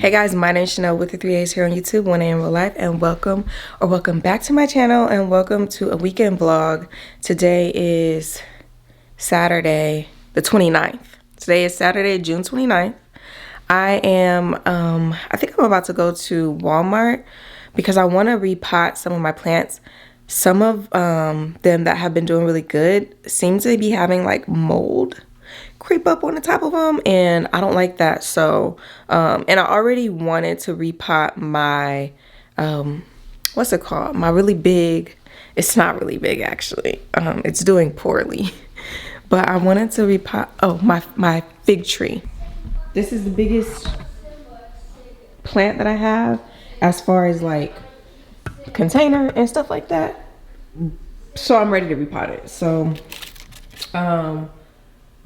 Hey guys, my name is Shaaanelle with the 3A's here on YouTube, 1A in real life, and welcome back to my channel and welcome to a weekend vlog. Today is Saturday the 29th. Today is Saturday, June 29th. I think I'm about to go to Walmart because I want to repot some of my plants. Some of them that have been doing really good seem to be having like mold creep up on the top of them, and I don't like that. So and I already wanted to repot my what's it called, my really big, it's not really big actually, it's doing poorly, but I wanted to repot my fig tree. This is the biggest plant that I have as far as like container and stuff like that, so I'm ready to repot it. So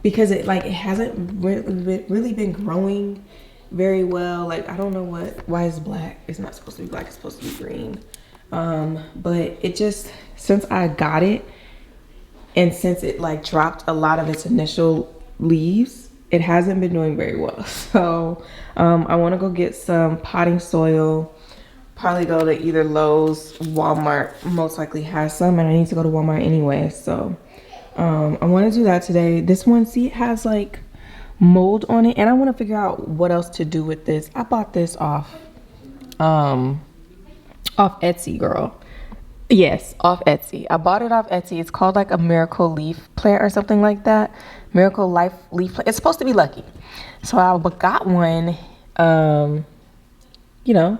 because it hasn't really been growing very well. Like, I don't know why it's black. It's not supposed to be black, it's supposed to be green. But it just, since I got it and since it like dropped a lot of its initial leaves, it hasn't been doing very well. So I want to go get some potting soil, probably go to either Lowe's, Walmart most likely has some, and I need to go to Walmart anyway. So I want to do that today. This one, see, it has like mold on it, and I want to figure out what else to do with this. I bought this off Etsy, girl. Yes, off Etsy. I bought it off Etsy. It's called like a miracle leaf plant or something like that. Miracle life leaf plant. It's supposed to be lucky. So I got one, you know,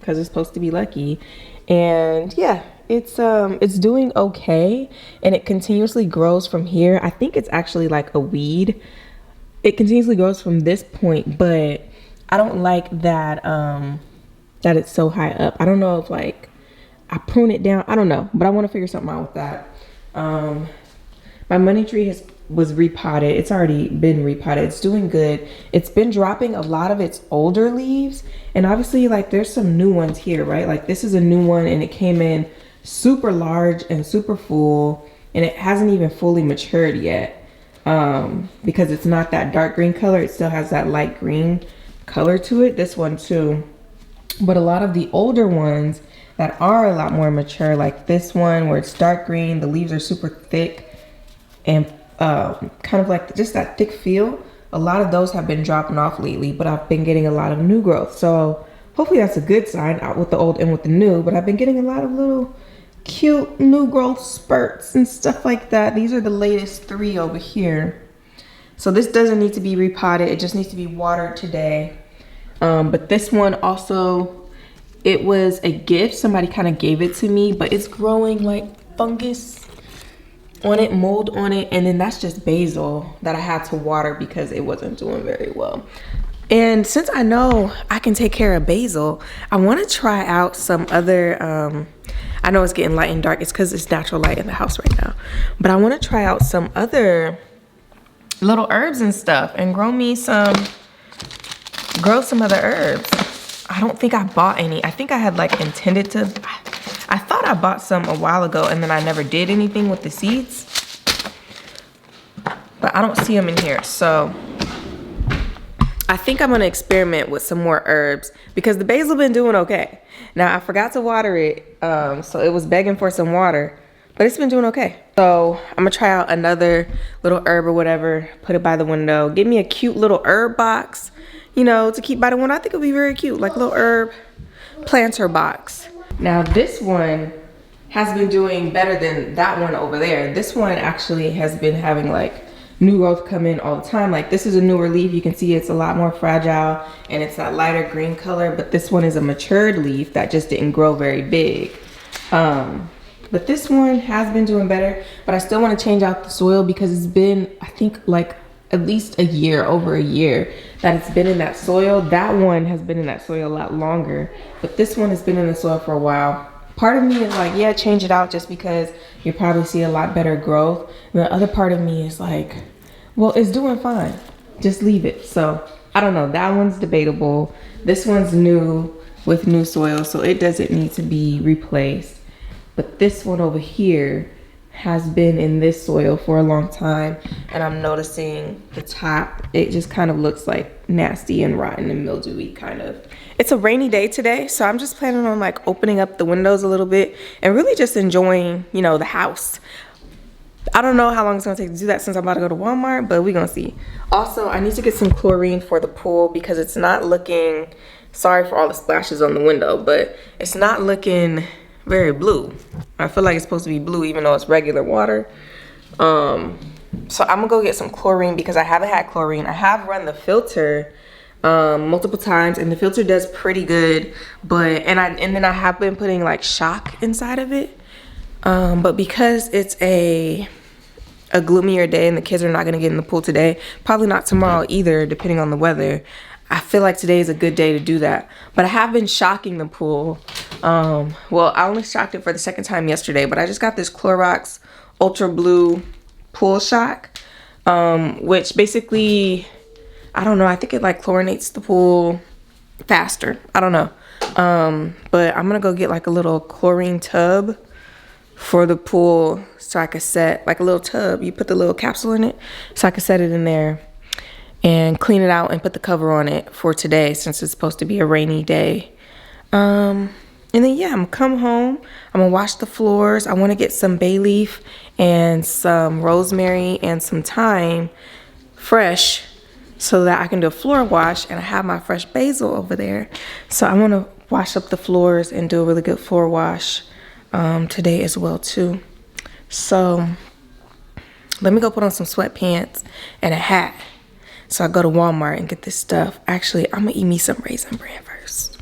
because it's supposed to be lucky. And yeah, it's doing okay, and it continuously grows from here. I think it's actually like a weed. It continuously grows from this point, but I don't like that that it's so high up. I don't know if like I prune it down, I don't know, but I want to figure something out with that. My money tree was repotted. It's already been repotted. It's doing good. It's been dropping a lot of its older leaves, and obviously like there's some new ones here, right? Like this is a new one, and it came in super large and super full, and it hasn't even fully matured yet, because it's not that dark green color. It still has that light green color to it. This one too. But a lot of the older ones that are a lot more mature, like this one where it's dark green, the leaves are super thick and kind of like just that thick feel, a lot of those have been dropping off lately, but I've been getting a lot of new growth. So hopefully that's a good sign, out with the old and with the new. But I've been getting a lot of little cute new growth spurts and stuff like that. These are the latest 3 over here. So this doesn't need to be repotted, it just needs to be watered today. But this one also, it was a gift. Somebody kind of gave it to me, but it's growing like fungus on it, mold on it, and then that's just basil that I had to water because it wasn't doing very well. And since I know I can take care of basil, I want to try out some other I know it's getting light and dark, it's because it's natural light in the house right now, but I want to try out some other little herbs and stuff and grow some other herbs. I don't think I bought any. I think I had like intended to. I thought I bought some a while ago, and then I never did anything with the seeds, but I don't see them in here. So I think I'm gonna experiment with some more herbs because the basil been doing okay. Now I forgot to water it, so it was begging for some water, but it's been doing okay. So I'm gonna try out another little herb or whatever, put it by the window, give me a cute little herb box, you know, to keep by the window. I think it'll be very cute, like a little herb planter box. Now this one has been doing better than that one over there. This one actually has been having like new growth come in all the time. Like this is a newer leaf. You can see it's a lot more fragile and it's that lighter green color, but this one is a matured leaf that just didn't grow very big. But this one has been doing better, but I still want to change out the soil because it's been, I think, like at least a year, over a year that it's been in that soil. That one has been in that soil a lot longer, but this one has been in the soil for a while. Part of me is like, yeah, change it out just because you probably see a lot better growth. And the other part of me is like, well, it's doing fine, just leave it. So I don't know, that one's debatable. This one's new with new soil, so it doesn't need to be replaced. But this one over here has been in this soil for a long time, and I'm noticing the top, it just kind of looks like nasty and rotten and mildewy kind of. It's a rainy day today, so I'm just planning on like opening up the windows a little bit and really just enjoying, you know, the house. I don't know how long it's gonna take to do that since I'm about to go to Walmart, but we're gonna see. Also, I need to get some chlorine for the pool because it's not looking, sorry for all the splashes on the window, but it's not looking very blue. I feel like it's supposed to be blue even though it's regular water. So I'm gonna go get some chlorine because I haven't had chlorine. I have run the filter multiple times and the filter does pretty good, but and then I have been putting like shock inside of it. But because it's a gloomier day and the kids are not gonna get in the pool today, probably not tomorrow either, depending on the weather, I feel like today is a good day to do that. But I have been shocking the pool. Well, I only shocked it for the second time yesterday, but I just got this Clorox Ultra Blue pool shock, which basically, I don't know, I think it like chlorinates the pool faster. I don't know. But I'm gonna go get like a little chlorine tub for the pool so I could set, like a little tub, you put the little capsule in it, so I could set it in there and clean it out and put the cover on it for today since it's supposed to be a rainy day. And then yeah, I'm gonna come home, I'm gonna wash the floors. I want to get some bay leaf and some rosemary and some thyme fresh so that I can do a floor wash, and I have my fresh basil over there. So I want to wash up the floors and do a really good floor wash today as well too. So let me go put on some sweatpants and a hat so I go to Walmart and get this stuff. Actually, I'm gonna eat me some Raisin Bran first.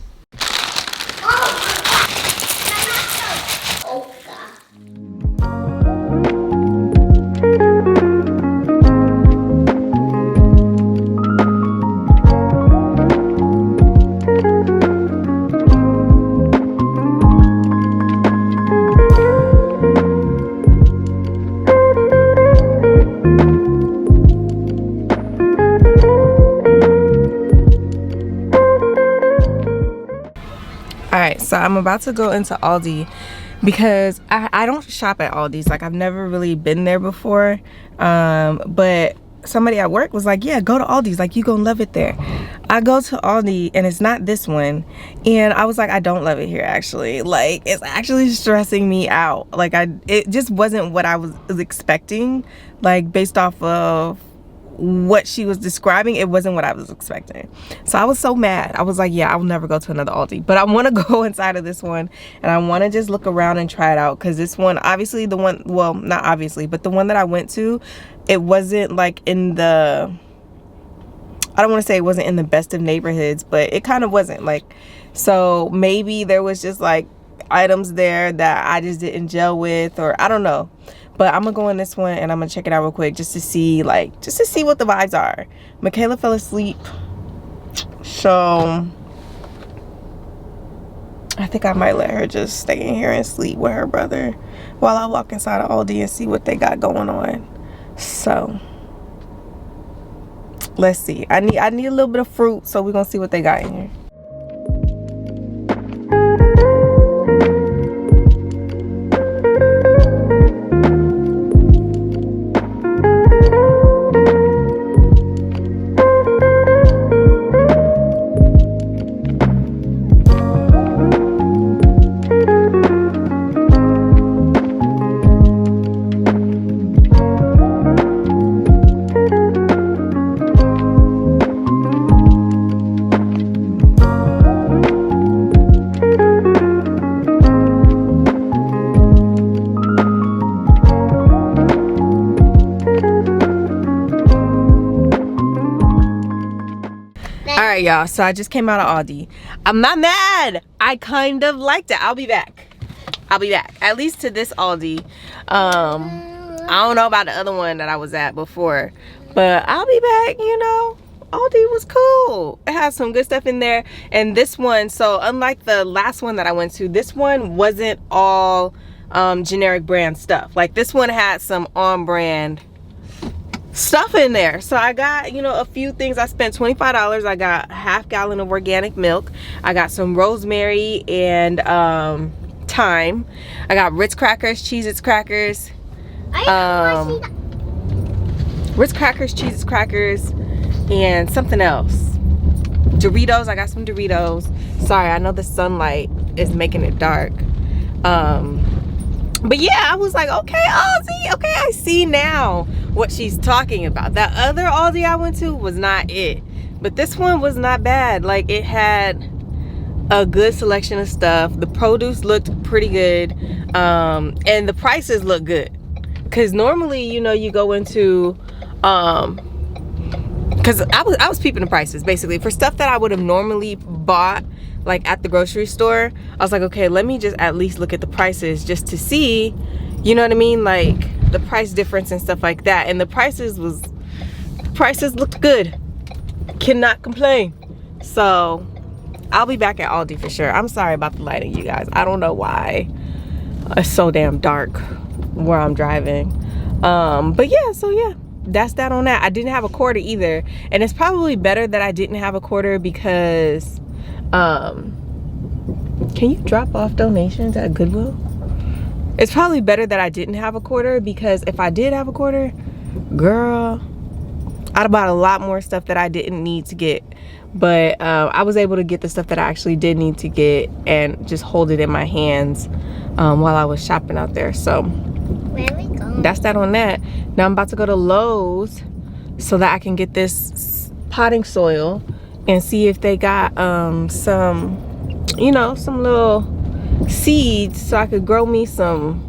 So I'm about to go into Aldi because I don't shop at Aldi's. Like, I've never really been there before, but somebody at work was like, yeah, go to Aldi's, like you gonna love it there. I go to Aldi and it's not this one, and I was like, I don't love it here actually. Like, it's actually stressing me out. Like, it just wasn't what I was expecting, like based off of what she was describing. It wasn't what I was expecting, so I was so mad. I was like, yeah, I will never go to another Aldi, but I want to go inside of this one and I want to just look around and try it out, because this one, obviously the one, well, not obviously, but the one that I went to, it wasn't like in the, I don't want to say it wasn't in the best of neighborhoods, but it kind of wasn't like, so maybe there was just like items there that I just didn't gel with, or I don't know. But I'm gonna go in this one and I'm gonna check it out real quick just to see, like, just to see what the vibes are. Michaela fell asleep, so I think I might let her just stay in here and sleep with her brother while I walk inside of Aldi and see what they got going on. So let's see. I need a little bit of fruit, so we're gonna see what they got in here. Alright, y'all, so I just came out of Aldi. I'm not mad. I kind of liked it. I'll be back. At least to this Aldi. I don't know about the other one that I was at before, but I'll be back. You know, Aldi was cool. It has some good stuff in there. And this one, so unlike the last one that I went to, this one wasn't all generic brand stuff. Like, this one had some on brand stuff in there. So I got, you know, a few things. I spent $25. I got a half gallon of organic milk. I got some rosemary and thyme. I got Ritz crackers, Cheez-Its crackers. Ritz crackers, cheese crackers, and something else. Doritos. I got some Doritos. Sorry, I know the sunlight is making it dark. But yeah, I was like, okay, Aldi, okay, I see now what she's talking about. That other Aldi I went to was not it, but this one was not bad. Like, it had a good selection of stuff. The produce looked pretty good, and the prices look good. Because normally, you know, you go into because I was peeping the prices basically for stuff that I would have normally bought like at the grocery store. I was like, okay, let me just at least look at the prices just to see, you know what I mean, like the price difference and stuff like that. And the prices looked good. Cannot complain. So I'll be back at Aldi for sure. I'm sorry about the lighting, you guys. I don't know why it's so damn dark where I'm driving. But yeah, so yeah, that's that on that. I didn't have a quarter either, and it's probably better that I didn't have a quarter because can you drop off donations at Goodwill? It's probably better that I didn't have a quarter, because if I did have a quarter, girl, I'd have bought a lot more stuff that I didn't need to get. But I was able to get the stuff that I actually did need to get and just hold it in my hands while I was shopping out there. So where we going? That's that on that. Now I'm about to go to Lowe's so that I can get this potting soil and see if they got some, you know, some little seeds so I could grow me some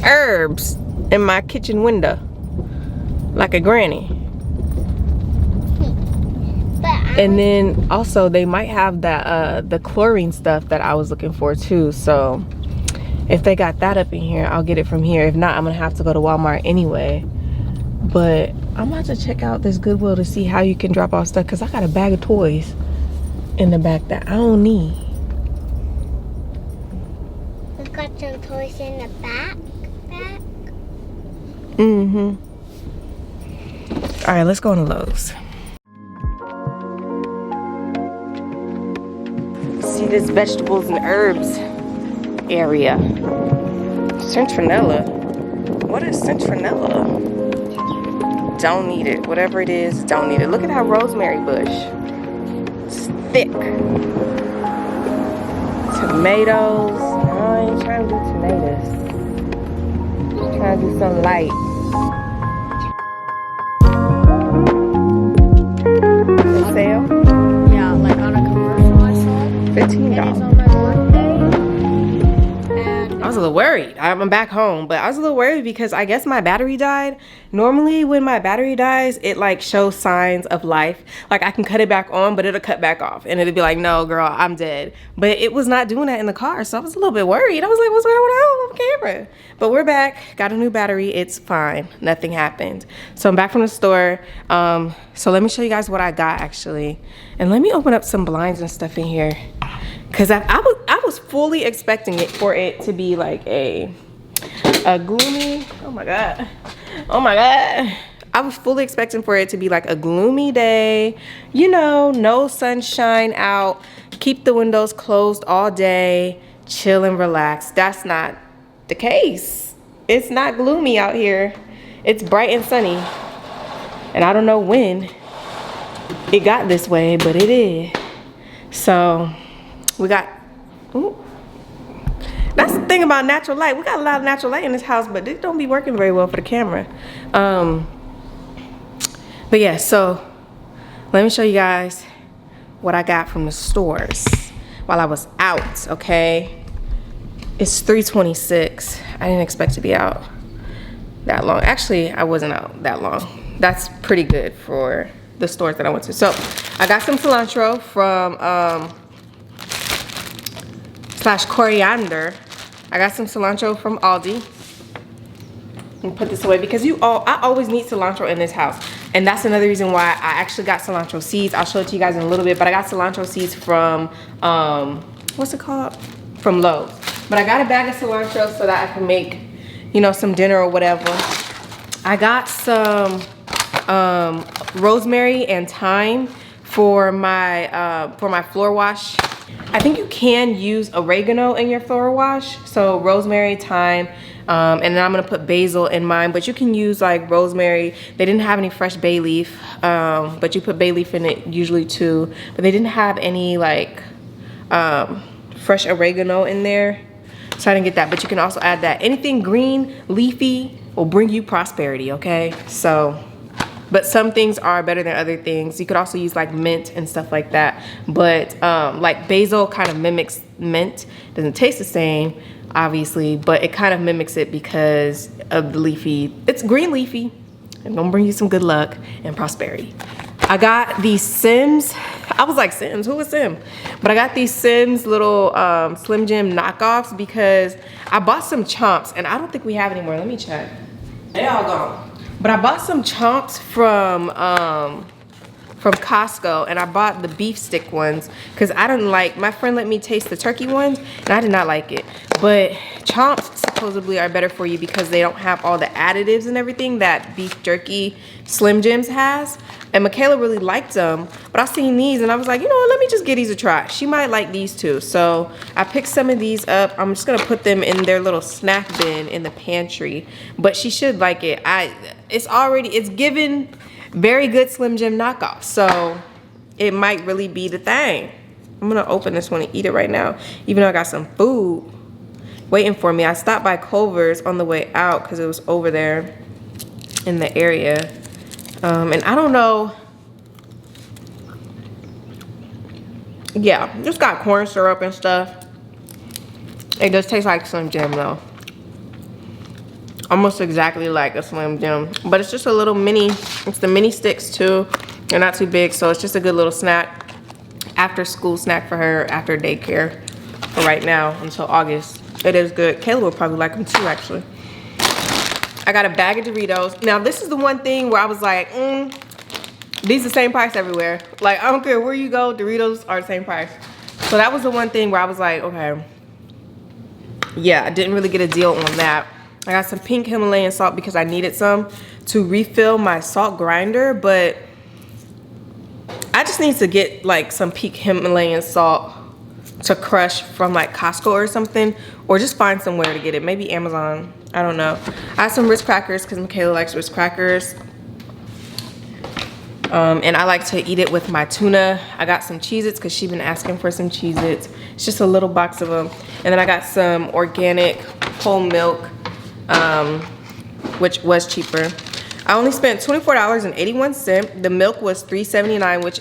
herbs in my kitchen window like a granny. And then also they might have that the chlorine stuff that I was looking for too. So if they got that up in here, I'll get it from here. If not, I'm gonna have to go to Walmart anyway. But I'm about to check out this Goodwill to see how you can drop off stuff, because I got a bag of toys in the back that I don't need. We've got some toys in the back. Mm-hmm. All right, let's go on to Lowe's. See this vegetables and herbs area. Citronella. What is citronella? Don't need it. Whatever it is, don't need it. Look at that rosemary bush. It's thick. Tomatoes. No, I ain't trying to do tomatoes. Just trying to do something light. Sale? Yeah, like on a commercial I saw. $15. On my birthday. I was a little worried. I'm back home, but I was a little worried because I guess my battery died. Normally when my battery dies, it like shows signs of life. Like I can cut it back on, but it'll cut back off and it'll be like, no girl, I'm dead. But it was not doing that in the car. So I was a little bit worried. I was like, what's going on with camera? But we're back, got a new battery. It's fine, nothing happened. So I'm back from the store. So let me show you guys what I got actually. And let me open up some blinds and stuff in here. Cause I was fully expecting it for it to be like a gloomy, oh my god, I was fully expecting for it to be like a gloomy day, you know, no sunshine out, keep the windows closed all day, chill and relax. That's not the case. It's not gloomy out here. It's bright and sunny, and I don't know when it got this way, but it is. So we got, ooh, that's the thing about natural light. We got a lot of natural light in this house, but it don't be working very well for the camera. But yeah, so let me show you guys what I got from the stores while I was out, okay? It's 3:26. I didn't expect to be out that long. Actually, I wasn't out that long. That's pretty good for the stores that I went to. So I got some cilantro from slash coriander. I got some cilantro from Aldi. And put this away because I always need cilantro in this house. And that's another reason why I actually got cilantro seeds. I'll show it to you guys in a little bit, but I got cilantro seeds from, what's it called? From Lowe's. But I got a bag of cilantro so that I can make, you know, some dinner or whatever. I got some rosemary and thyme for my floor wash I think you can use oregano in your floor wash. So rosemary, thyme, and then I'm gonna put basil in mine, but you can use like rosemary. They didn't have any fresh bay leaf, but you put bay leaf in it usually too. But they didn't have any like fresh oregano in there, so I didn't get that. But you can also add that. Anything green, leafy will bring you prosperity, okay? So, but some things are better than other things. You could also use like mint and stuff like that. But like basil kind of mimics mint. Doesn't taste the same, obviously, but it kind of mimics it because of the leafy. It's green leafy and gonna bring you some good luck and prosperity. I got these Sims. I was like, Sims, who is Sim? But I got these Sims little Slim Jim knockoffs because I bought some chomps and I don't think we have anymore. Let me check. They all gone. But I bought some chomps from Costco, and I bought the beef stick ones because I didn't like, my friend let me taste the turkey ones and I did not like it. But chomps supposedly are better for you because they don't have all the additives and everything that beef jerky Slim Jims has. And Michaela really liked them, but I seen these and I was like, you know what, let me just give these a try. She might like these too. So I picked some of these up. I'm just gonna put them in their little snack bin in the pantry, but she should like it. It's given very good Slim Jim knockoff, so it might really be the thing. I'm gonna open this one and eat it right now, even though I got some food waiting for me. I stopped by Culver's on the way out because it was over there in the area. And I don't know. Yeah, just got corn syrup and stuff. It does taste like Slim Jim though. Almost exactly like a Slim Jim. But it's just a little mini. It's the mini sticks too. They're not too big, so it's just a good little snack. After school snack for her after daycare for right now until August. It is good. Kayla will probably like them too, actually. I got a bag of Doritos. Now this is the one thing where I was like, these are the same price everywhere. Like, I don't care where you go, Doritos are the same price. So that was the one thing where I was like, okay. Yeah, I didn't really get a deal on that. I got some pink Himalayan salt because I needed some to refill my salt grinder, but I just need to get like some pink Himalayan salt to crush from like Costco or something, or just find somewhere to get it. Maybe Amazon, I don't know. I have some Ritz crackers because Michaela likes Ritz crackers. And I like to eat it with my tuna. I got some Cheez-Its because she's been asking for some Cheez-Its. It's just a little box of them. And then I got some organic whole milk, which was cheaper. I only spent $24.81. The milk was $3.79, which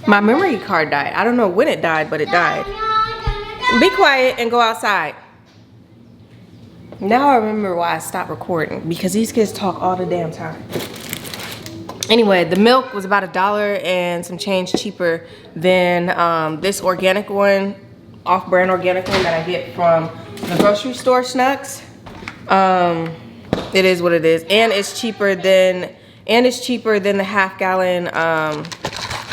my memory card died. I don't know when it died, but it died. Be quiet and go outside. Now I remember why I stopped recording, because these kids talk all the damn time. Anyway, the milk was about $1 and some change cheaper than this organic one, off-brand organic one that I get from the grocery store, Schnucks. It is what it is, and it's cheaper than the half-gallon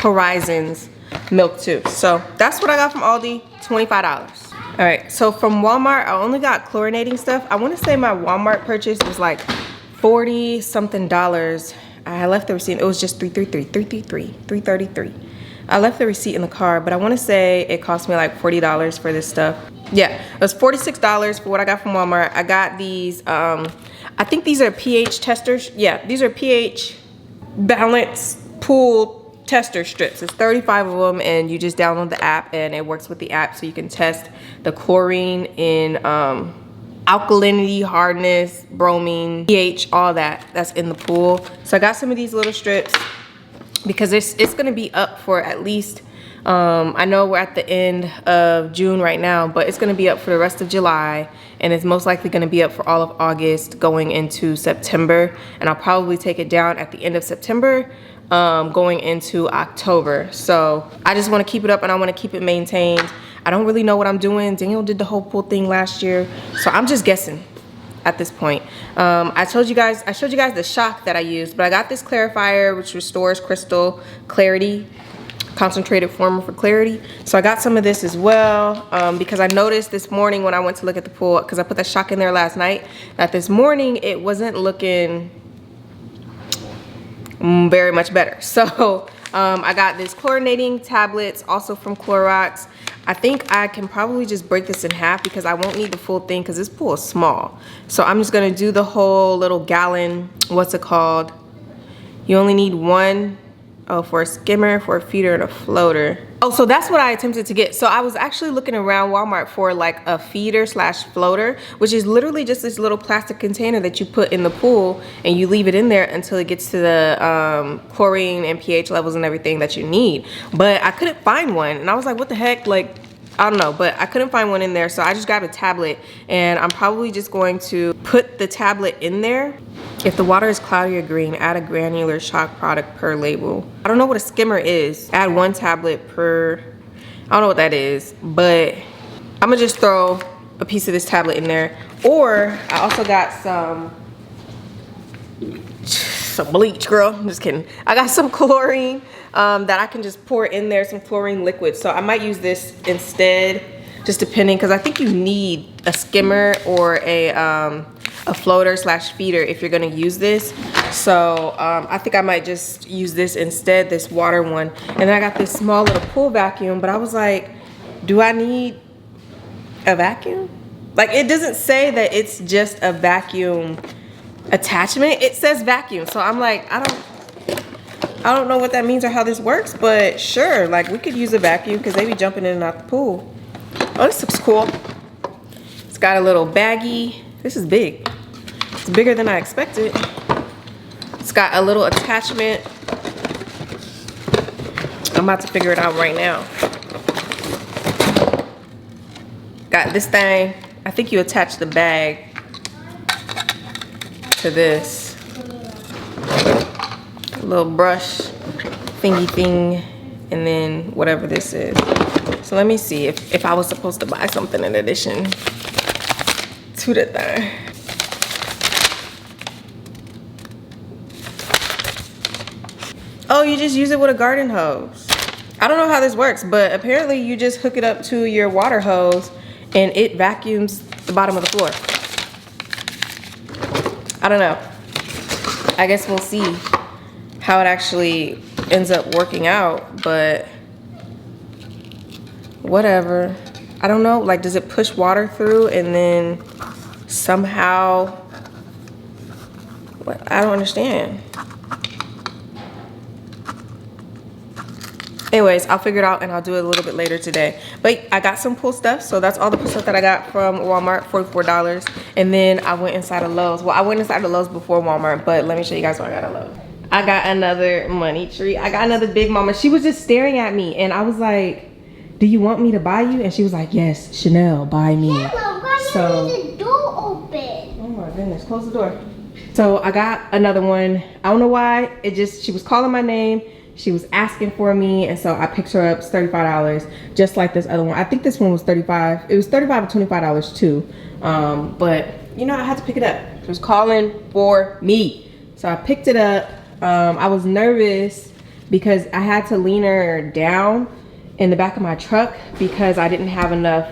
Horizons milk too. So that's what I got from Aldi, $25. All right, so from Walmart, I only got chlorinating stuff. I want to say my Walmart purchase was like $40 something. I left the receipt. It was just $333. I left the receipt in the car, but I want to say it cost me like $40 for this stuff. Yeah, it was $46 for what I got from Walmart. I got these, I think these are pH testers. Yeah, these are pH balance pool tester strips. It's 35 of them, and you just download the app and it works with the app, so you can test the chlorine in alkalinity, hardness, bromine, pH, all that's in the pool. So I got some of these little strips because it's gonna be up for at least, I know we're at the end of June right now, but it's gonna be up for the rest of July, and it's most likely gonna be up for all of August going into September, and I'll probably take it down at the end of September, going into October. So I just want to keep it up and I want to keep it maintained. I don't really know what I'm doing. Daniel did the whole pool thing last year, so I'm just guessing at this point. I showed you guys the shock that I used, but I got this clarifier which restores crystal clarity, concentrated former for clarity. So I got some of this as well, because I noticed this morning when I went to look at the pool, because I put the shock in there last night, that this morning it wasn't looking very much better. So I got this chlorinating tablets also from Clorox. I think I can probably just break this in half because I won't need the full thing because this pool is small. So I'm just gonna do the whole little gallon, what's it called? You only need one, for a skimmer, for a feeder, and a floater. Oh, so that's what I attempted to get. So I was actually looking around Walmart for like a feeder slash floater, which is literally just this little plastic container that you put in the pool and you leave it in there until it gets to the chlorine and pH levels and everything that you need. But I couldn't find one, and I was like, what the heck? Like, I don't know, but I couldn't find one in there, so I just grabbed a tablet, and I'm probably just going to put the tablet in there. If the water is cloudy or green, add a granular shock product per label. I don't know what a skimmer is. Add 1 tablet per, I don't know what that is, but I'm gonna just throw a piece of this tablet in there. Or I also got some bleach, girl, I'm just kidding. I got some chlorine that I can just pour in there, some chlorine liquid. So I might use this instead, just depending, because I think you need a skimmer or a floater slash feeder if you're gonna use this. So I think I might just use this instead, this water one. And then I got this small little pool vacuum, but I was like, do I need a vacuum? Like, it doesn't say that it's just a vacuum attachment. It says vacuum. So I'm like, I don't know what that means or how this works, but sure, like we could use a vacuum because they be jumping in and out the pool. Oh, this looks cool. It's got a little baggie. This is big. It's bigger than I expected. It's got a little attachment. I'm about to figure it out right now. Got this thing. I think you attach the bag to this. A little brush thingy thing, and then whatever this is. So let me see if I was supposed to buy something in addition to the thing. Oh, you just use it with a garden hose. I don't know how this works, but apparently you just hook it up to your water hose and it vacuums the bottom of the floor. I don't know. I guess we'll see how it actually ends up working out, but whatever. I don't know, like, does it push water through and then somehow, what? I don't understand. Anyways, I'll figure it out and I'll do it a little bit later today. But I got some pool stuff, so that's all the pool stuff that I got from Walmart, $44. And then I went inside of Lowe's. Well, I went inside of Lowe's before Walmart, but let me show you guys what I got at Lowe's. I got another money tree. I got another Big Mama. She was just staring at me and I was like, do you want me to buy you? And she was like, yes, Shaaanelle, buy me. So the door open. Oh my goodness, close the door. So I got another one. I don't know why, she was calling my name. She was asking for me, and so I picked her up. It's $35, just like this other one. I think this one was $35. It was $35 or $25 too. But you know, I had to pick it up. She was calling for me, so I picked it up. I was nervous because I had to lean her down in the back of my truck because I didn't have enough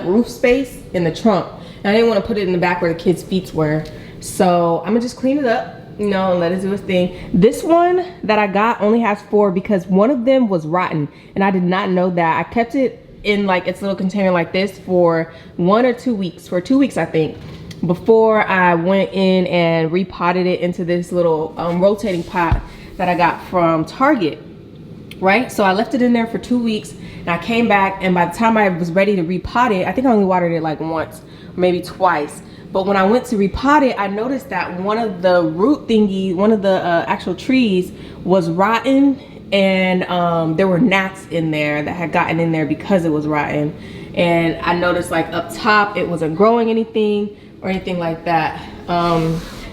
roof space in the trunk, and I didn't want to put it in the back where the kids' feet were. So I'm gonna just clean it up, you know, and let it do its thing. This one that I got only has 4 because one of them was rotten, and I did not know that. I kept it in like its little container like this for 1 or 2 weeks, for 2 weeks I think, before I went in and repotted it into this little rotating pot that I got from Target, right? So I left it in there for 2 weeks, and I came back, and by the time I was ready to repot it, I think I only watered it like once, or maybe twice. But when I went to repot it, I noticed that one of the root thingy, one of the actual trees was rotten, and there were gnats in there that had gotten in there because it was rotten. And I noticed like up top, it wasn't growing anything or anything like that.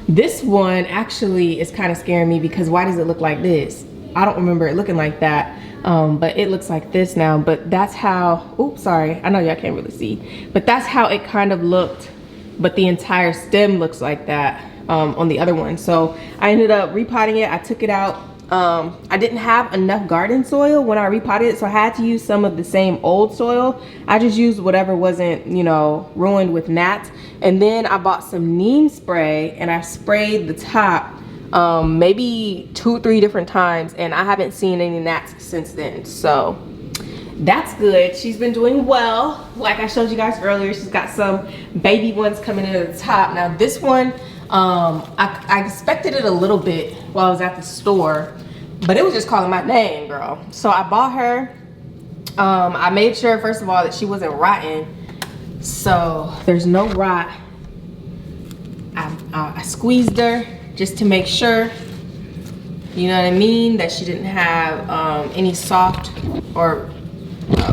This one actually is kind of scaring me because why does it look like this? I don't remember it looking like that, but it looks like this now. But that's how, oops, sorry, I know y'all can't really see, but that's how it kind of looked. But the entire stem looks like that on the other one. So I ended up repotting it. I took it out. I didn't have enough garden soil when I repotted it, so I had to use some of the same old soil. I just used whatever wasn't, you know, ruined with gnats. And then I bought some neem spray and I sprayed the top maybe 2 or 3 different times, and I haven't seen any gnats since then. So that's good. She's been doing well. Like I showed you guys earlier, she's got some baby ones coming in at the top. Now this one, I expected it a little bit while I was at the store, but it was just calling my name, girl. So I bought her. I made sure, first of all, that she wasn't rotten. So there's no rot. I squeezed her just to make sure, you know what I mean, that she didn't have any soft or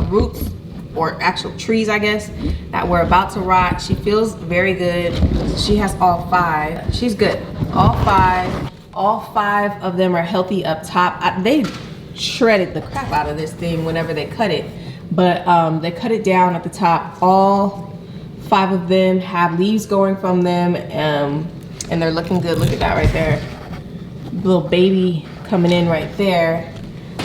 roots or actual trees, I guess, that were about to rot. She feels very good. She has all 5. She's good. All five of them are healthy up top. They shredded the crap out of this thing whenever they cut it, but they cut it down at the top. All 5 of them have leaves going from them, and they're looking good. Look at that right there, little baby coming in right there.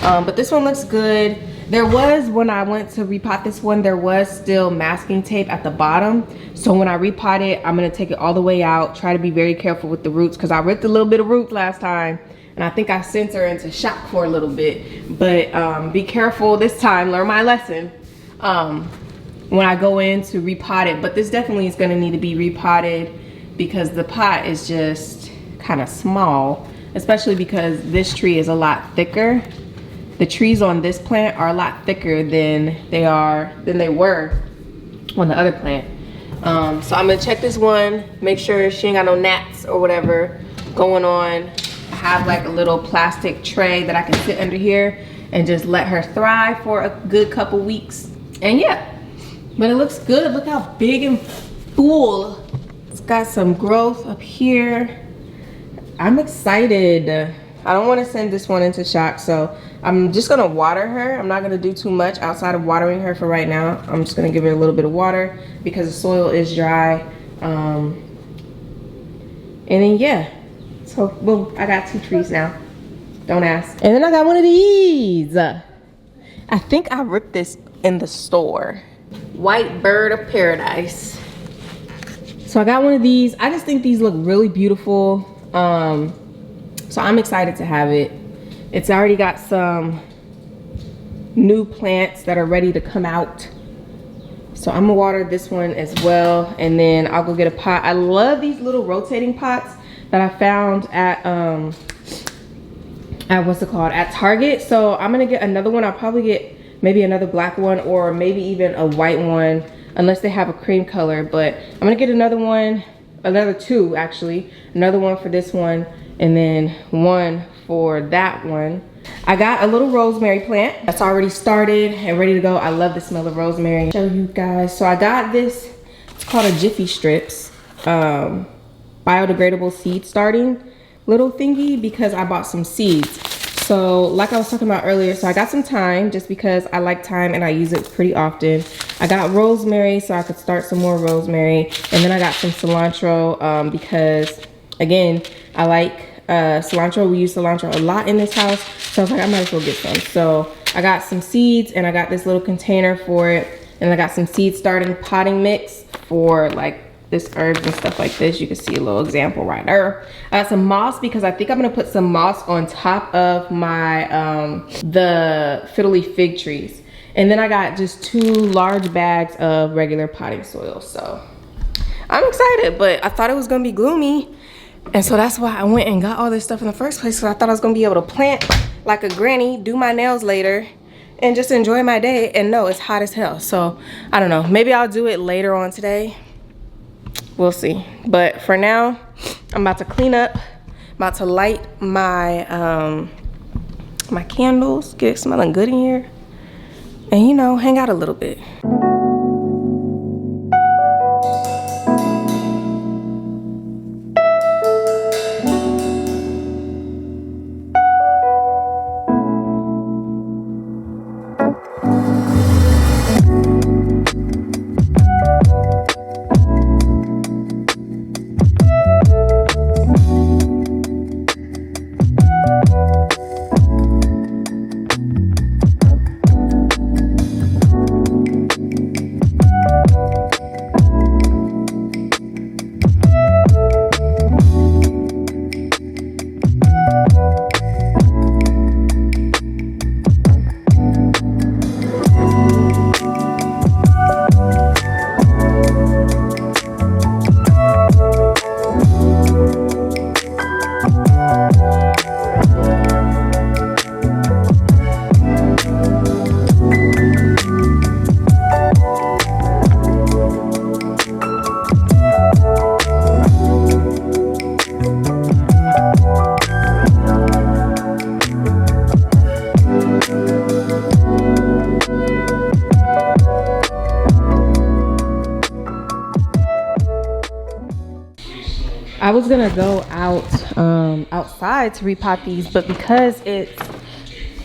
But this one looks good. There was, when I went to repot this one, there was still masking tape at the bottom. So when I repot it, I'm gonna take it all the way out, try to be very careful with the roots, because I ripped a little bit of root last time, and I think I sent her into shock for a little bit. But be careful this time, learn my lesson when I go in to repot it. But this definitely is gonna need to be repotted because the pot is just kind of small, especially because this tree is a lot thicker. The trees on this plant are a lot thicker than they were on the other plant. So I'm gonna check this one, make sure she ain't got no gnats or whatever going on. I have like a little plastic tray that I can sit under here and just let her thrive for a good couple weeks. And yeah, but it looks good. Look how big and full. It's got some growth up here. I'm excited. I don't want to send this one into shock, so I'm just gonna water her. I'm not gonna do too much outside of watering her for right now. I'm just gonna give her a little bit of water because the soil is dry. And then yeah, so boom, I got 2 trees now. Don't ask. And then I got one of these. I think I ripped this in the store. White bird of paradise. So I got one of these. I just think these look really beautiful. So I'm excited to have it. It's already got some new plants that are ready to come out. So I'm gonna water this one as well, and then I'll go get a pot. I love these little rotating pots that I found at what's it called, at Target. So I'm gonna get another one. I'll probably get maybe another black one or maybe even a white one, unless they have a cream color. But I'm gonna get another one, another 2 actually, another one for this one, and then one for that one. I got a little rosemary plant that's already started and ready to go. I love the smell of rosemary. Show you guys. So I got this, it's called a Jiffy Strips biodegradable seed starting little thingy, because I bought some seeds. So like I was talking about earlier, so I got some thyme just because I like thyme and I use it pretty often. I got rosemary so I could start some more rosemary, and then I got some cilantro because again, I like cilantro. We use cilantro a lot in this house, so I was like, I might as well get some. So I got some seeds, and I got this little container for it, and I got some seed starting potting mix for like this herbs and stuff like this. You can see a little example right there. I got some moss because I think I'm gonna put some moss on top of my the fiddly fig trees. And then I got just 2 large bags of regular potting soil. So I'm excited, but I thought it was gonna be gloomy. And so that's why I went and got all this stuff in the first place, because I thought I was gonna be able to plant like a granny, do my nails later, and just enjoy my day. And no, it's hot as hell. So I don't know, maybe I'll do it later on today. We'll see. But for now, I'm about to clean up, about to light my my candles, get it smelling good in here, and you know, hang out a little bit. I was gonna go out outside to repot these, but because it's,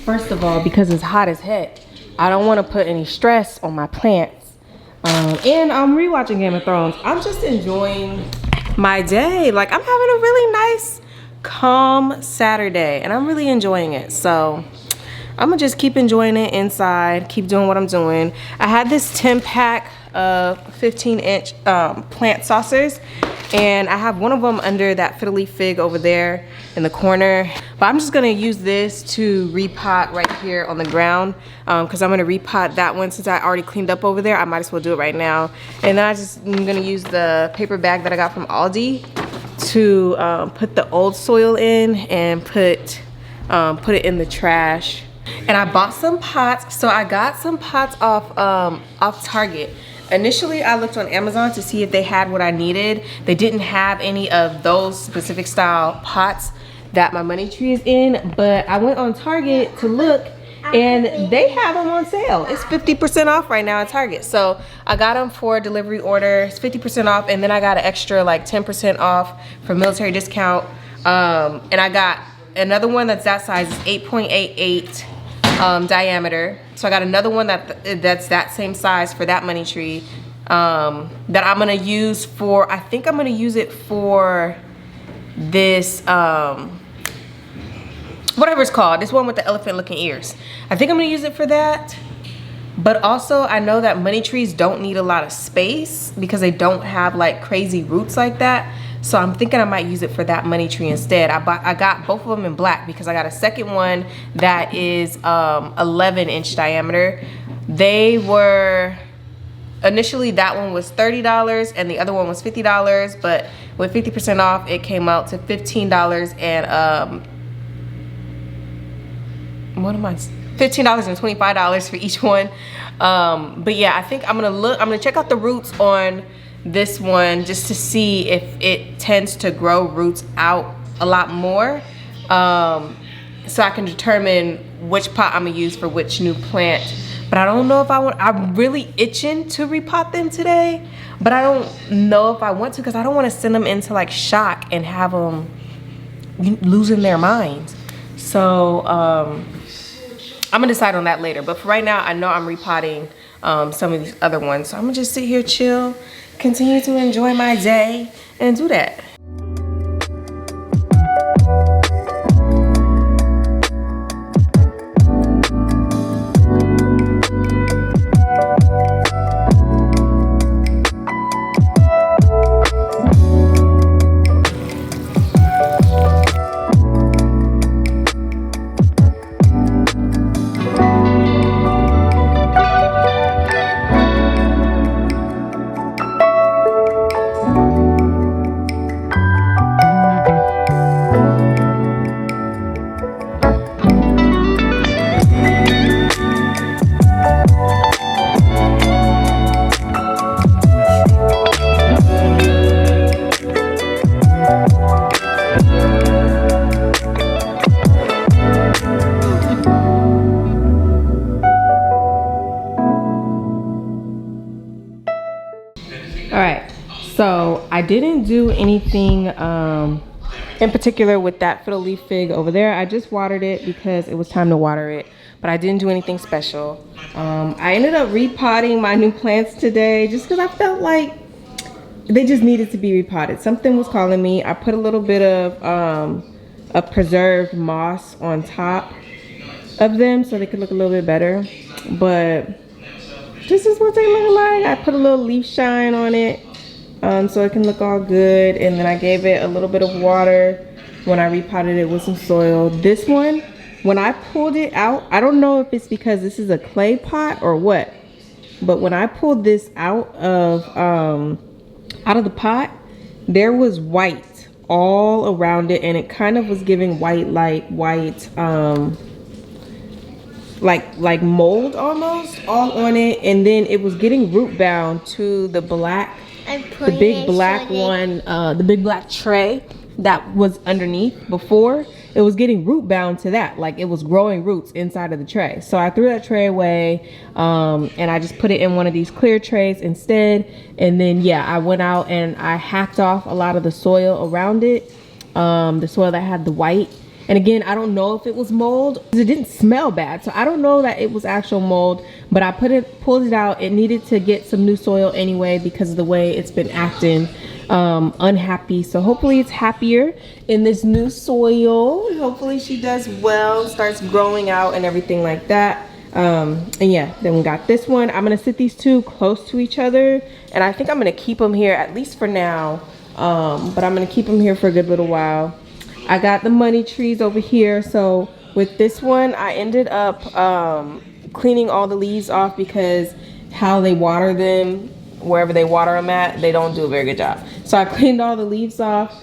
first of all, because it's hot as heck, I don't want to put any stress on my plants. And I'm rewatching Game of Thrones. I'm just enjoying my day. Like, I'm having a really nice, calm Saturday, and I'm really enjoying it. So I'm gonna just keep enjoying it inside, keep doing what I'm doing. I had this 10-pack of 15-inch plant saucers, and I have one of them under that fiddly fig over there in the corner. But I'm just gonna use this to repot right here on the ground, because I'm gonna repot that one since I already cleaned up over there. I might as well do it right now. And then I'm gonna use the paper bag that I got from Aldi to put the old soil in and put it in the trash. And I bought some pots. So I got some pots off Target. Initially, I looked on Amazon to see if they had what I needed. They didn't have any of those specific style pots that my money tree is in, but I went on Target to look and they have them on sale. It's 50% off right now at Target. So I got them for a delivery order. It's 50% off, and then I got an extra like 10% off for military discount. And I got another one that's that size, is 8.88 diameter. So I got another one that's that same size for that money tree, that I'm gonna use for, I think I'm gonna use it for this, whatever it's called, this one with the elephant looking ears. I think I'm gonna use it for that. But also I know that money trees don't need a lot of space because they don't have like crazy roots like that. So I'm thinking I might use it for that money tree instead. I got both of them in black because I got a second one that is 11-inch diameter. They were, initially that one was $30 and the other one was $50, but with 50% off it came out to $15 and $15 and $25 for each one. But yeah, I think I'm gonna check out the roots on this one just to see if it tends to grow roots out a lot more, so I can determine which pot I'm gonna use for which new plant. But I don't know if I'm really itching to repot them today, but I don't know if I want to because I don't want to send them into like shock and have them losing their minds. So I'm gonna decide on that later, but for right now I know I'm repotting some of these other ones. So I'm gonna just sit here, chill, continue to enjoy my day and do that. So I didn't do anything in particular with that fiddle leaf fig over there. I just watered it because it was time to water it, but I didn't do anything special. I ended up repotting my new plants today just because I felt like they just needed to be repotted. Something was calling me. I put a little bit of a preserved moss on top of them so they could look a little bit better, but this is what they look like. I put a little leaf shine on it so it can look all good, and then I gave it a little bit of water when I repotted it with some soil. This one, when I pulled it out, I don't know if it's because this is a clay pot or what, but when I pulled this out of the pot, there was white all around it, and it kind of was giving white like mold almost all on it, and then it was getting root bound to the big black one, the big black tray that was underneath before, it was getting root bound to that. Like it was growing roots inside of the tray. So I threw that tray away, and I just put it in one of these clear trays instead. And then yeah, I went out and I hacked off a lot of the soil around it, the soil that had the white. And again, I don't know if it was mold. It didn't smell bad, so I don't know that it was actual mold, but I pulled it out. It needed to get some new soil anyway because of the way it's been acting unhappy. So hopefully it's happier in this new soil. Hopefully she does well, starts growing out and everything like that. And yeah, then we got this one. I'm gonna sit these two close to each other, and I think I'm gonna keep them here at least for now, but I'm gonna keep them here for a good little while. I got the money trees over here. So with this one, I ended up cleaning all the leaves off because how they water them, wherever they water them at, they don't do a very good job. So I cleaned all the leaves off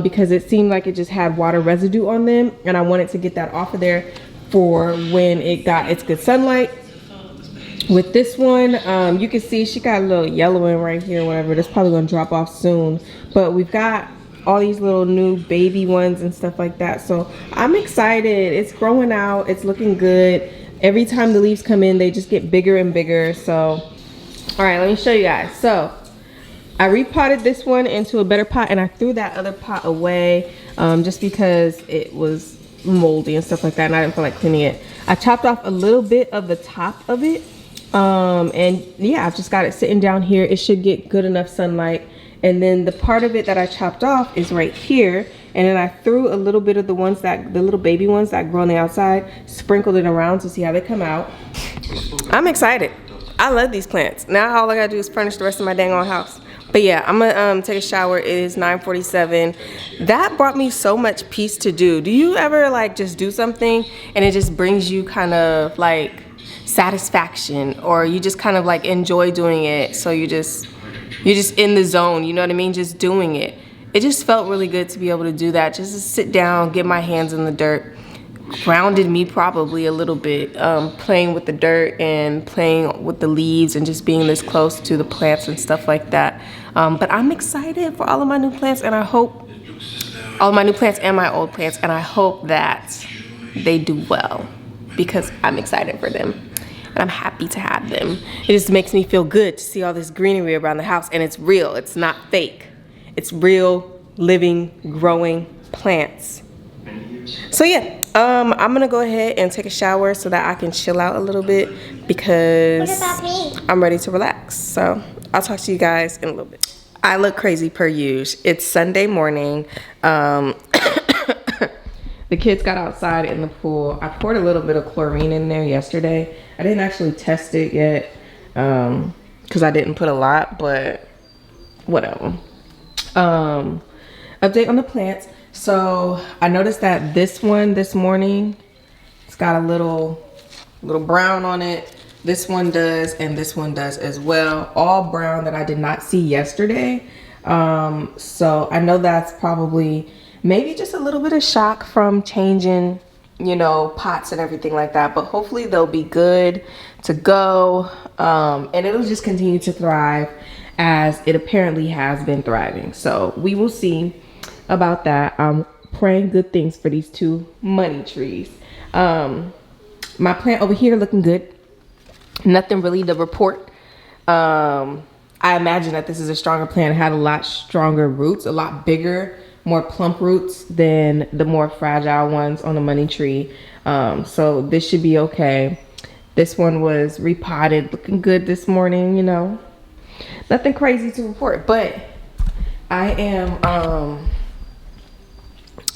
because it seemed like it just had water residue on them, and I wanted to get that off of there for when it got its good sunlight. With this one, you can see she got a little yellowing right here, whatever. That's probably gonna drop off soon, but we've got all these little new baby ones and stuff like that. So I'm excited. It's growing out. It's looking good. Every time the leaves come in, they just get bigger and bigger. So, all right, let me show you guys. So I repotted this one into a better pot, and I threw that other pot away just because it was moldy and stuff like that, and I didn't feel like cleaning it. I chopped off a little bit of the top of it, and yeah, I've just got it sitting down here. It should get good enough sunlight. And then the part of it that I chopped off is right here. And then I threw a little bit of the little baby ones that grow on the outside, sprinkled it around to see how they come out. I'm excited. I love these plants. Now all I gotta do is furnish the rest of my dang old house. But yeah, I'm gonna take a shower. It is 9:47. That brought me so much peace to do. Do you ever like just do something and it just brings you kind of like satisfaction, or you just kind of like enjoy doing it? So you're just in the zone, you know what I mean? Just doing it. It just felt really good to be able to do that. Just to sit down, get my hands in the dirt. Grounded me probably a little bit, playing with the dirt and playing with the leaves and just being this close to the plants and stuff like that. But I'm excited for all of my new plants, and I hope, all of my new plants and my old plants, and I hope that they do well because I'm excited for them. And I'm happy to have them. It just makes me feel good to see all this greenery around the house, and it's real, it's not fake. It's real, living, growing plants. So yeah, I'm gonna go ahead and take a shower so that I can chill out a little bit because What about me? I'm ready to relax. So I'll talk to you guys in a little bit. I look crazy per usual. It's Sunday morning. The kids got outside in the pool. I poured a little bit of chlorine in there yesterday. I didn't actually test it yet because I didn't put a lot, but whatever. Update on the plants. So I noticed that this one this morning, it's got a little brown on it. This one does, and this one does as well. All brown that I did not see yesterday. So I know that's probably maybe just a little bit of shock from changing, you know, pots and everything like that, but hopefully they'll be good to go, and it'll just continue to thrive as it apparently has been thriving. So we will see about that. I'm praying good things for these two money trees. My plant over here looking good. Nothing really to report. I imagine that this is a stronger plant. It had a lot stronger roots, a lot bigger, more plump roots than the more fragile ones on the money tree. So this should be okay. This one was repotted, looking good this morning, you know. Nothing crazy to report, but I am,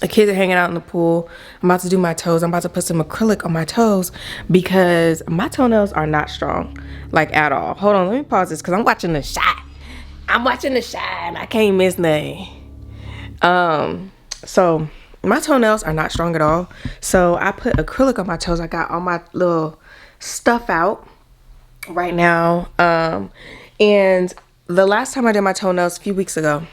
the kids are hanging out in the pool. I'm about to do my toes. I'm about to put some acrylic on my toes because my toenails are not strong, like at all. Hold on, let me pause this because I'm watching the shot. I'm watching the shot and I can't miss nothing. So my toenails are not strong at all. So I put acrylic on my toes. I got all my little stuff out right now. And the last time I did my toenails a few weeks ago,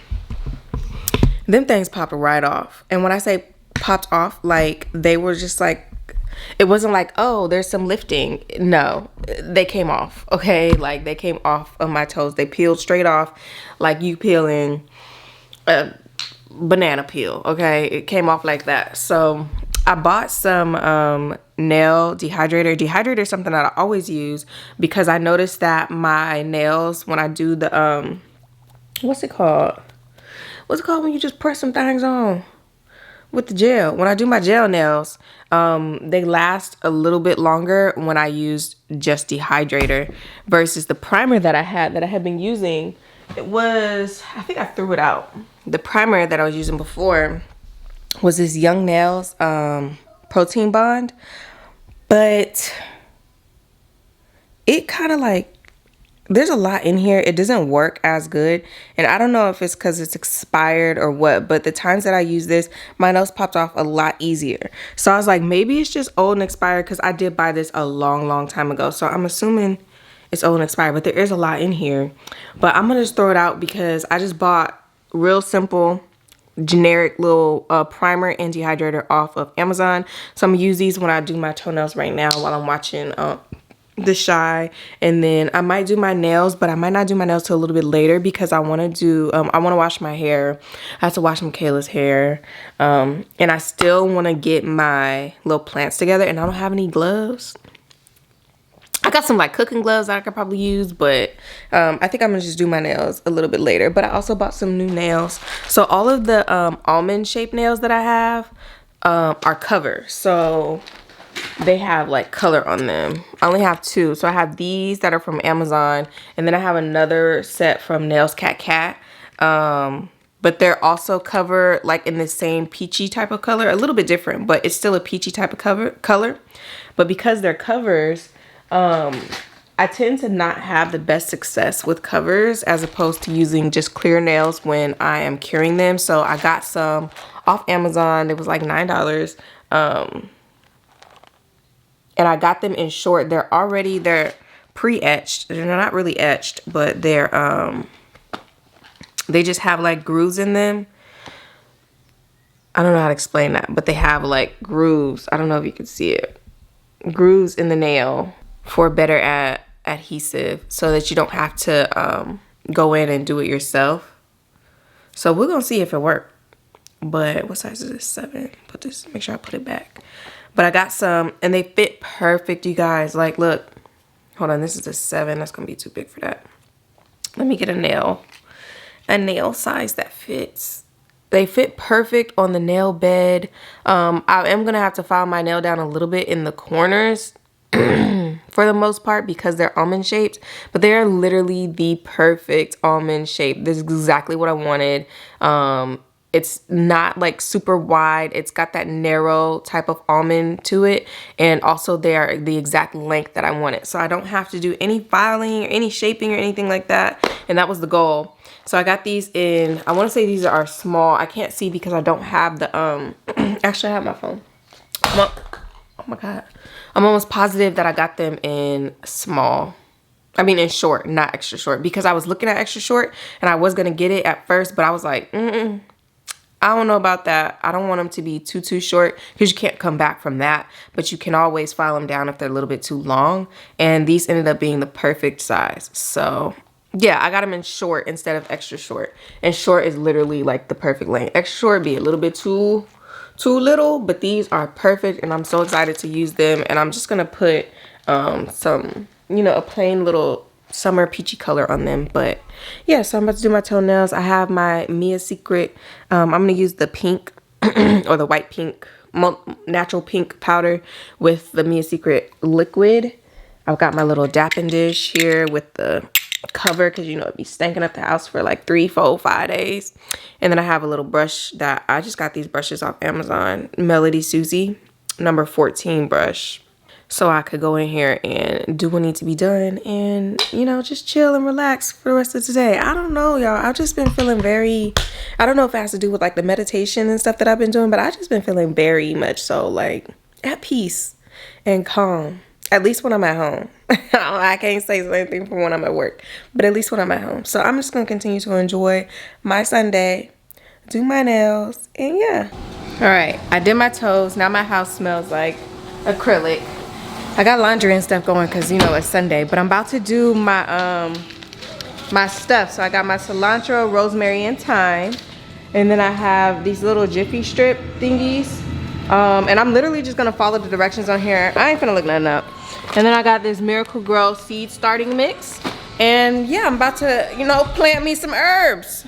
them things popped right off. And when I say popped off, like they were just like, it wasn't like, oh, there's some lifting. No, they came off. Okay. Like they came off of my toes. They peeled straight off like you peeling a banana peel. Okay. It came off like that. So I bought some nail dehydrator. Dehydrator is something that I always use because I noticed that my nails, when I do the, what's it called? What's it called when you just press some things on with the gel? When I do my gel nails, they last a little bit longer when I used just dehydrator versus the primer that I had been using. It was, I think I threw it out. The primer that I was using before was this Young Nails protein bond, but it kind of like, there's a lot in here. It doesn't work as good, and I don't know if it's because it's expired or what, but the times that I use this, my nails popped off a lot easier. So I was like, maybe it's just old and expired, because I did buy this a long time ago, so I'm assuming it's old and expired, but there is a lot in here. But I'm gonna just throw it out because I just bought real simple generic little primer and dehydrator off of Amazon. So I'm gonna use these when I do my toenails right now while I'm watching The Shy, and then I might do my nails, but I might not do my nails till a little bit later because I want to do I want to wash my hair. I have to wash Michaela's hair, and I still want to get my little plants together, and I don't have any gloves. I got some like cooking gloves that I could probably use, but I think I'm gonna just do my nails a little bit later. But I also bought some new nails. So all of the almond shaped nails that I have are cover. So they have like color on them. I only have two. So I have these that are from Amazon, and then I have another set from Nails Cat Cat. But they're also covered like in the same peachy type of color, a little bit different, but it's still a peachy type of color. But because they're covers, I tend to not have the best success with covers as opposed to using just clear nails when I am curing them. So I got some off Amazon. It was like $9. And I got them in short. They're pre-etched. They're not really etched, but they're, they just have like grooves in them. I don't know how to explain that, but they have like grooves. I don't know if you can see it. Grooves in the nail for better adhesive so that you don't have to go in and do it yourself. So we're gonna see if it works. But what size is this? 7. Put this, make sure I put it back. But I got some and they fit perfect, you guys. Like, look, hold on, this is a 7. That's gonna be too big for that. Let me get a nail size that fits. They fit perfect on the nail bed. I am gonna have to file my nail down a little bit in the corners for the most part because they're almond shaped, but they're literally the perfect almond shape. This is exactly what I wanted. It's not like super wide. It's got that narrow type of almond to it, and also they are the exact length that I wanted, so I don't have to do any filing or any shaping or anything like that, and that was the goal. So I got these in, I want to say these are small. I can't see because I don't have the actually I have my phone. Oh my god, I'm almost positive that I got them in small. I mean in short, not extra short, because I was looking at extra short and I was gonna get it at first, but I was like, I don't know about that. I don't want them to be too short because you can't come back from that, but you can always file them down if they're a little bit too long, and these ended up being the perfect size. So yeah, I got them in short instead of extra short, and short is literally like the perfect length. Extra short would be a little bit too little, but these are perfect, and I'm so excited to use them. And I'm just gonna put some, you know, a plain little summer peachy color on them. But yeah, so I'm about to do my toenails. I have my Mia Secret, I'm gonna use the pink or the white pink, natural pink powder with the Mia Secret liquid. I've got my little dapping dish here with the cover because you know it'd be stinking up the house for like 3, 4, 5 days. And then I have a little brush that I just got these brushes off Amazon, Melody Susie number 14 brush, so I could go in here and do what needs to be done and, you know, just chill and relax for the rest of today. I don't know, y'all. I've just been feeling very, I don't know if it has to do with like the meditation and stuff that I've been doing, but I've just been feeling very much so like at peace and calm. At least when I'm at home. I can't say the same thing for when I'm at work, but at least when I'm at home. So I'm just going to continue to enjoy my Sunday, do my nails, and yeah. All right, I did my toes. Now my house smells like acrylic. I got laundry and stuff going because, you know, it's Sunday, but I'm about to do my my stuff. So I got my cilantro, rosemary, and thyme. And then I have these little Jiffy strip thingies. And I'm literally just gonna follow the directions on here. I ain't finna look nothing up. And then I got this Miracle Grow seed starting mix. And yeah, I'm about to, you know, plant me some herbs.